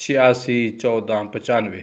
861495।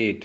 8।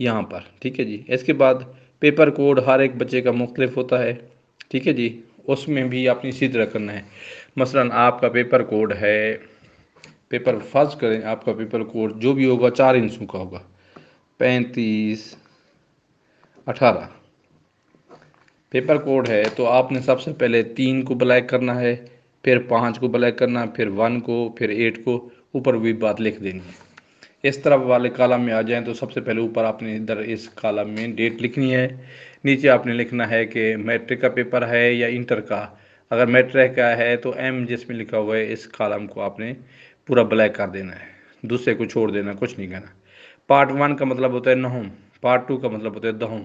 یہاں پر، ٹھیک ہے جی۔ اس کے بعد پیپر کوڈ ہر ایک بچے کا مختلف ہوتا ہے، ٹھیک ہے جی، اس میں بھی آپ نے اسی طرح کرنا ہے۔ مثلا آپ کا پیپر کوڈ ہے، پیپر فرض کریں آپ کا پیپر کوڈ جو بھی ہوگا 4 انچوں کا ہوگا، 3518 پیپر کوڈ ہے، تو آپ نے سب سے پہلے 3 کو بلیک کرنا ہے، پھر 5 کو بلیک کرنا، پھر 1 کو، پھر 8 کو، اوپر بھی بات لکھ دینی ہے۔ اس طرح والے کالم میں آ جائیں تو سب سے پہلے اوپر آپ نے ادھر اس کالم میں ڈیٹ لکھنی ہے، نیچے آپ نے لکھنا ہے کہ میٹرک کا پیپر ہے یا انٹر کا۔ اگر میٹرک کا ہے تو ایم جس میں لکھا ہوا ہے اس کالم کو آپ نے پورا بلیک کر دینا ہے، دوسرے کو چھوڑ دینا، کچھ نہیں کہنا۔ پارٹ 1 کا مطلب ہوتا ہے نہم، پارٹ 2 کا مطلب ہوتا ہے دہم۔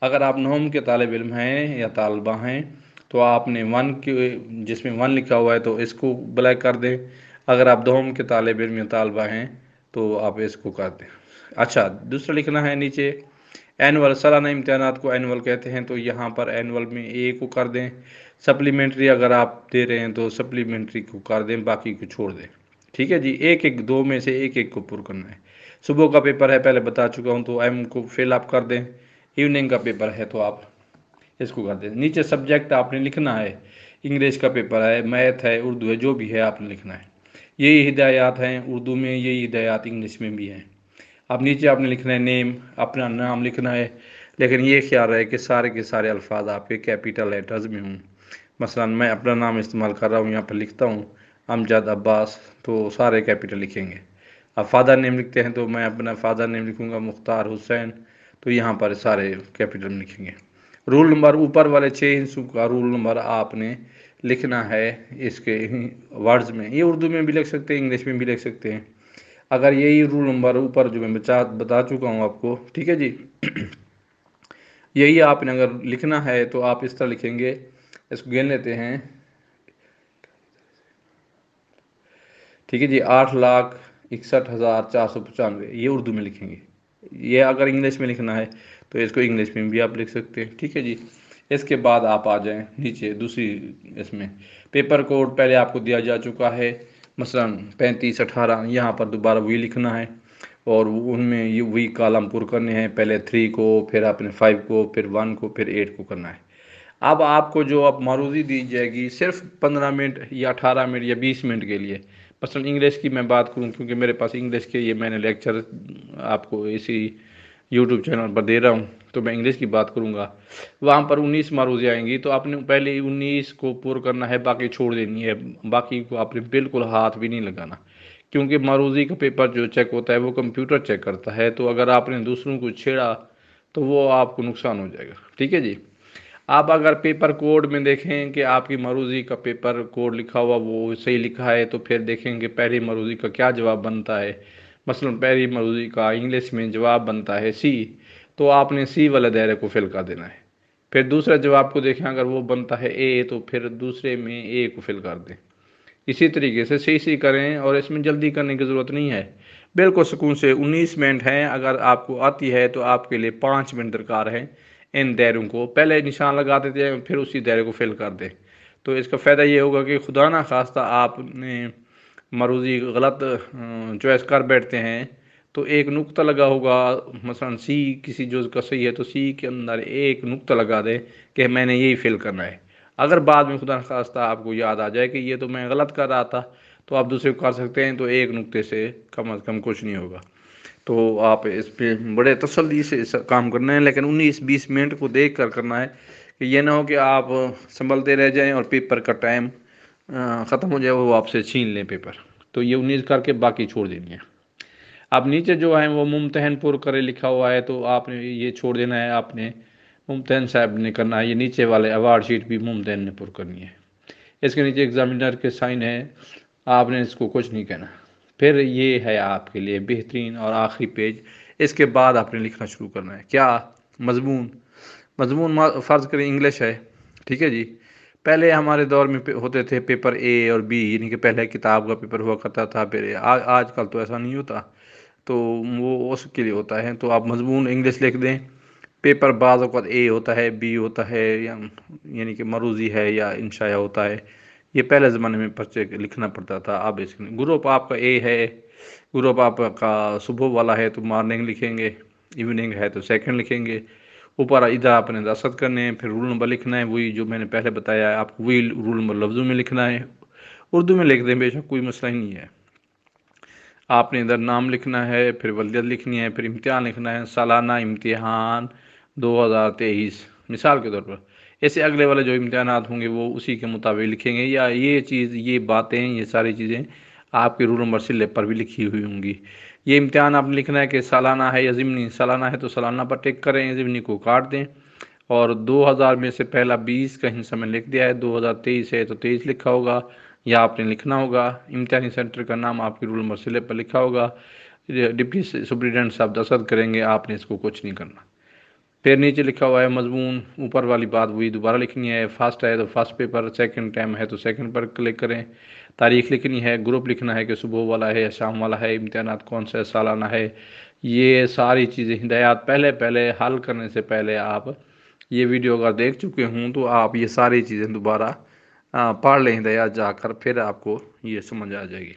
اگر آپ نہم کے طالب علم ہیں یا طالبہ ہیں تو آپ نے 1 کے جس میں 1 لکھا ہوا ہے تو اس کو بلیک کر دیں، اگر آپ دہم کے طالب علم یا طالبہ ہیں تو آپ اس کو کر دیں۔ اچھا، دوسرا لکھنا ہے نیچے اینول، سالانہ امتحانات کو اینول کہتے ہیں، تو یہاں پر اینول میں اے کو کر دیں، سپلیمنٹری اگر آپ دے رہے ہیں تو سپلیمنٹری کو کر دیں، باقی کو چھوڑ دیں، ٹھیک ہے جی۔ ایک ایک دو میں سے ایک ایک کو پر کرنا ہے۔ صبح کا پیپر ہے، پہلے بتا چکا ہوں، تو ایم کو فل آپ کر دیں۔ ایوننگ کا پیپر ہے تو آپ اس کو کر دیں۔ نیچے سبجیکٹ آپ نے لکھنا ہے، انگلش کا پیپر ہے، میتھ ہے، اردو ہے، جو بھی ہے آپ نے لکھنا ہے۔ یہی ہدایات ہیں اردو میں، یہی ہدایات انگلش میں بھی ہیں۔ اب نیچے آپ نے لکھنا ہے نیم، اپنا نام لکھنا ہے، لیکن یہ خیال رہے کہ سارے کے سارے الفاظ آپ کے کیپیٹل لیٹرز میں ہوں۔ مثلا میں اپنا نام استعمال کر رہا ہوں، یہاں پر لکھتا ہوں امجد عباس، تو سارے کیپیٹل لکھیں گے۔ اب فادر نیم لکھتے ہیں تو میں اپنا فادر نیم لکھوں گا مختار حسین، تو یہاں پر سارے کیپیٹل میں لکھیں گے۔ رول نمبر اوپر والے 6 ہندسوں کا رول نمبر آپ نے لکھنا ہے اس کے ورڈز میں، یہ اردو میں بھی لکھ سکتے ہیں، انگلش میں بھی لکھ سکتے ہیں۔ اگر یہی رول نمبر اوپر جو میں بتا چکا ہوں آپ کو، ٹھیک ہے جی، یہی آپ نے اگر لکھنا ہے تو آپ اس طرح لکھیں گے، اس کو گن لیتے ہیں، ٹھیک ہے جی، 8,61,495 یہ اردو میں لکھیں گے۔ یہ اگر انگلش میں لکھنا ہے تو اس کو انگلش میں بھی آپ لکھ سکتے ہیں، ٹھیک ہے جی۔ اس کے بعد آپ آ جائیں نیچے دوسری اس میں پیپر کوڈ پہلے آپ کو دیا جا چکا ہے، مثلا 3518، یہاں پر دوبارہ وہی لکھنا ہے، اور ان میں یہ وہی کالم پر کرنے ہیں، پہلے 3 کو، پھر اپنے 5 کو، پھر 1 کو، پھر 8 کو کرنا ہے۔ اب آپ کو جو اب معروضی دی جائے گی صرف 15 منٹ یا 18 منٹ یا 20 منٹ کے لیے، مثلا انگلش کی میں بات کروں کیونکہ میرے پاس انگلش کے یہ میں نے لیکچر آپ کو اسی یوٹیوب چینل پر دے رہا ہوں، تو میں انگلش کی بات کروں گا۔ وہاں پر 19 معروضی آئیں گی، تو آپ نے پہلے 19 کو پور کرنا ہے، باقی چھوڑ دینی ہے، باقی کو آپ نے بالکل ہاتھ بھی نہیں لگانا، کیونکہ معروضی کا پیپر جو چیک ہوتا ہے وہ کمپیوٹر چیک کرتا ہے، تو اگر آپ نے دوسروں کو چھیڑا تو وہ آپ کو نقصان ہو جائے گا، ٹھیک ہے جی۔ آپ اگر پیپر کوڈ میں دیکھیں کہ آپ کی معروضی کا پیپر کوڈ لکھا ہوا وہ صحیح لکھا ہے، تو پھر دیکھیں کہ پہلی معروضی کا کیا جواب بنتا ہے۔ مثلا پہلی معروضی کا انگلش میں جواب بنتا ہے سی، تو آپ نے سی والے دائرے کو فل کر دینا ہے۔ پھر دوسرے جواب کو دیکھیں، اگر وہ بنتا ہے اے تو پھر دوسرے میں اے کو فل کر دیں۔ اسی طریقے سے صحیح کریں، اور اس میں جلدی کرنے کی ضرورت نہیں ہے، بالکل سکون سے 19 منٹ ہیں، اگر آپ کو آتی ہے تو آپ کے لیے 5 منٹ درکار ہے۔ ان دائروں کو پہلے نشان لگا دیتے ہیں، پھر اسی دائرے کو فل کر دیں، تو اس کا فائدہ یہ ہوگا کہ خدا نہ خواستہ آپ نے معروضی غلط چوائس کر بیٹھتے ہیں تو ایک نقطہ لگا ہوگا، مثلا سی کسی جز کا صحیح ہے تو سی کے اندر ایک نقطہ لگا دیں کہ میں نے یہی فل کرنا ہے۔ اگر بعد میں خدا نخواستہ آپ کو یاد آ جائے کہ یہ تو میں غلط کر رہا تھا، تو آپ دوسرے کو کر سکتے ہیں، تو ایک نقطے سے کم از کم کچھ نہیں ہوگا۔ تو آپ اس پہ بڑے تسلی سے کام کرنا ہے، لیکن 19-20 منٹ کو دیکھ کر کرنا ہے، کہ یہ نہ ہو کہ آپ سنبھلتے رہ جائیں اور پیپر کا ٹائم ختم ہو جائے، وہ آپ سے چھین لیں پیپر، تو یہ 19 کر کے باقی چھوڑ دینی ہے۔ اب نیچے جو ہے وہ ممتحن پر کرے لکھا ہوا ہے، تو آپ نے یہ چھوڑ دینا ہے، آپ نے ممتحن صاحب نے کرنا ہے، یہ نیچے والے ایوارڈ شیٹ بھی ممتحن نے پر کرنی ہے، اس کے نیچے ایگزامینر کے سائن ہے، آپ نے اس کو کچھ نہیں کہنا۔ پھر یہ ہے آپ کے لیے بہترین اور آخری پیج، اس کے بعد آپ نے لکھنا شروع کرنا ہے کیا؟ مضمون۔ مضمون فرض کریں انگلش ہے، ٹھیک ہے جی۔ پہلے ہمارے دور میں ہوتے تھے پیپر اے اور بی، یعنی کہ پہلے کتاب کا پیپر ہوا کرتا تھا، پھر آج کل تو ایسا نہیں ہوتا، تو وہ اس کے لیے ہوتا ہے، تو آپ مضمون انگلش لکھ دیں۔ پیپر بعض اوقات اے ہوتا ہے، بی ہوتا ہے، یعنی کہ معروضی ہے یا انشاء ہوتا ہے، یہ پہلے زمانے میں پرچے لکھنا پڑتا تھا، اب اس گروپ آپ کا اے ہے، گروپ آپ کا صبح والا ہے تو مارننگ لکھیں گے، ایوننگ ہے تو سیکنڈ لکھیں گے، اوپر ادھر آپ نے دستخط کرنے ہیں، پھر رول نمبر لکھنا ہے، وہی جو میں نے پہلے بتایا ہے آپ کو، وہی رول نمبر لفظوں میں لکھنا ہے، اردو میں لکھ دیں بے شک، کوئی مسئلہ ہی نہیں ہے۔ آپ نے ادھر نام لکھنا ہے، پھر ولدیت لکھنی ہے، پھر امتحان لکھنا ہے، سالانہ امتحان 2023 مثال کے طور پر۔ ایسے اگلے والے جو امتحانات ہوں گے وہ اسی کے مطابق لکھیں گے، یا یہ چیز، یہ باتیں، یہ ساری چیزیں آپ کے رول نمبر سلپ پر بھی لکھی ہوئی ہوں گی۔ یہ امتحان آپ نے لکھنا ہے کہ سالانہ ہے یا ضمنی، سالانہ ہے تو سالانہ پر ٹک کریں، ضمنی کو کاٹ دیں، اور 2000 میں سے پہلا 20 کا حصہ میں لکھ دیا ہے، 2023 ہے تو 23 لکھا ہوگا، یا آپ نے لکھنا ہوگا، امتحانی سینٹر کا نام آپ کے رول نمبر سلپ پر لکھا ہوگا، ڈپٹی سپرنٹینڈنٹ صاحب دستخط کریں گے، آپ نے اس کو کچھ نہیں کرنا۔ پھر نیچے لکھا ہوا ہے مضمون، اوپر والی بات وہی دوبارہ لکھنی ہے، فرسٹ ہے تو فرسٹ پیپر، سیکنڈ ٹائم ہے تو سیکنڈ پر کلک کریں، تاریخ لکھنی ہے، گروپ لکھنا ہے کہ صبح والا ہے یا شام والا ہے، امتحانات کون سا ہے، سالانہ ہے، یہ ساری چیزیں ہدایات پہلے حل کرنے سے پہلے آپ یہ ویڈیو اگر دیکھ چکے ہوں تو آپ یہ ساری چیزیں دوبارہ پڑھ لیں ہدایات جا کر، پھر آپ کو یہ سمجھ آ جائے گی۔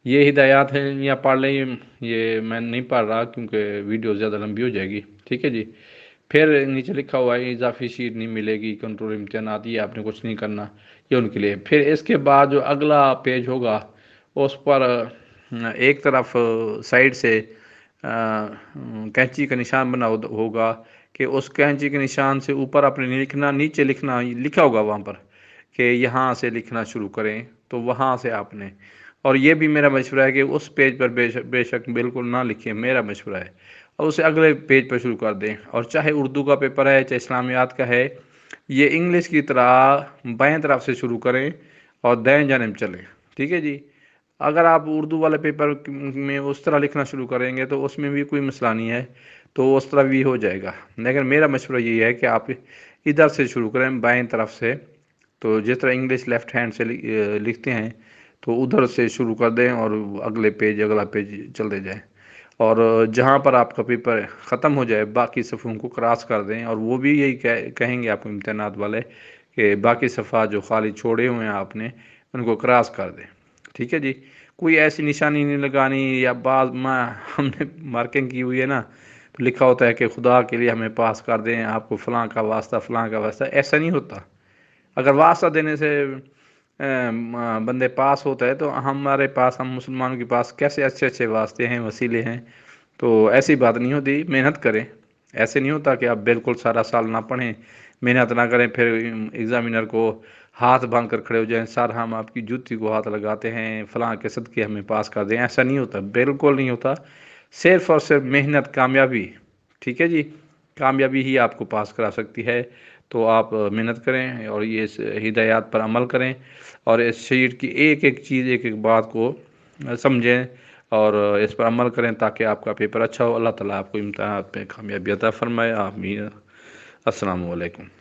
یہ ہدایات ہیں، یا پڑھ لیں، یہ میں نہیں پڑھ رہا کیونکہ ویڈیو زیادہ لمبی ہو جائے گی، ٹھیک ہے جی۔ پھر نیچے لکھا ہوا ہے اضافی شیٹ نہیں ملے گی، کنٹرول امتحانات، یہ آپ نے کچھ نہیں کرنا، یہ ان کے لیے۔ پھر اس کے بعد جو اگلا پیج ہوگا اس پر ایک طرف سائڈ سے کینچی کا نشان بنا ہوگا، کہ اس کینچی کے نشان سے اوپر آپ نے لکھنا، نیچے لکھنا، لکھا ہوگا وہاں پر کہ یہاں سے لکھنا شروع کریں، تو وہاں سے آپ نے، اور یہ بھی میرا مشورہ ہے کہ اس پیج پر بے شک بالکل نہ لکھیں، میرا مشورہ ہے، اور اسے اگلے پیج پر شروع کر دیں۔ اور چاہے اردو کا پیپر ہے چاہے اسلامیات کا ہے، یہ انگلش کی طرح بائیں طرف سے شروع کریں اور دائیں جانب چلیں، ٹھیک ہے جی۔ اگر آپ اردو والے پیپر میں اس طرح لکھنا شروع کریں گے تو اس میں بھی کوئی مسئلہ نہیں ہے، تو اس طرح بھی ہو جائے گا، لیکن میرا مشورہ یہ ہے کہ آپ ادھر سے شروع کریں بائیں طرف سے، تو جس طرح انگلش لیفٹ ہینڈ سے لکھتے ہیں تو ادھر سے شروع کر دیں اور اگلا پیج چلتے جائیں، اور جہاں پر آپ کا پیپر ختم ہو جائے باقی صفحوں کو کراس کر دیں، اور وہ بھی یہی کہیں گے آپ کو امتحانات والے کہ باقی صفحات جو خالی چھوڑے ہوئے ہیں آپ نے ان کو کراس کر دیں، ٹھیک ہے جی۔ کوئی ایسی نشانی نہیں لگانی، یا بعض ہم نے مارکنگ کی ہوئی ہے نا تو لکھا ہوتا ہے کہ خدا کے لیے ہمیں پاس کر دیں، آپ کو فلاں کا واسطہ، فلاں کا واسطہ، ایسا نہیں ہوتا۔ اگر واسطہ دینے سے بندے پاس ہوتا ہے تو ہمارے پاس، ہم مسلمانوں کے پاس کیسے اچھے اچھے واسطے ہیں، وسیلے ہیں، تو ایسی بات نہیں ہوتی، محنت کریں۔ ایسے نہیں ہوتا کہ آپ بالکل سارا سال نہ پڑھیں، محنت نہ کریں، پھر ایگزامینر کو ہاتھ باندھ کر کھڑے ہو جائیں، سر ہم آپ کی جوتی کو ہاتھ لگاتے ہیں، فلاں کے صدقے ہمیں پاس کر دیں، ایسا نہیں ہوتا، بالکل نہیں ہوتا، صرف اور صرف محنت، کامیابی، ٹھیک ہے جی، کامیابی ہی آپ کو پاس کرا سکتی ہے۔ تو آپ محنت کریں اور یہ ہدایات پر عمل کریں، اور اس شیٹ کی ایک ایک چیز، ایک ایک بات کو سمجھیں اور اس پر عمل کریں، تاکہ آپ کا پیپر اچھا ہو۔ اللہ تعالیٰ آپ کو امتحانات پہ کامیابی عطا فرمائے، آمین۔ السلام علیکم۔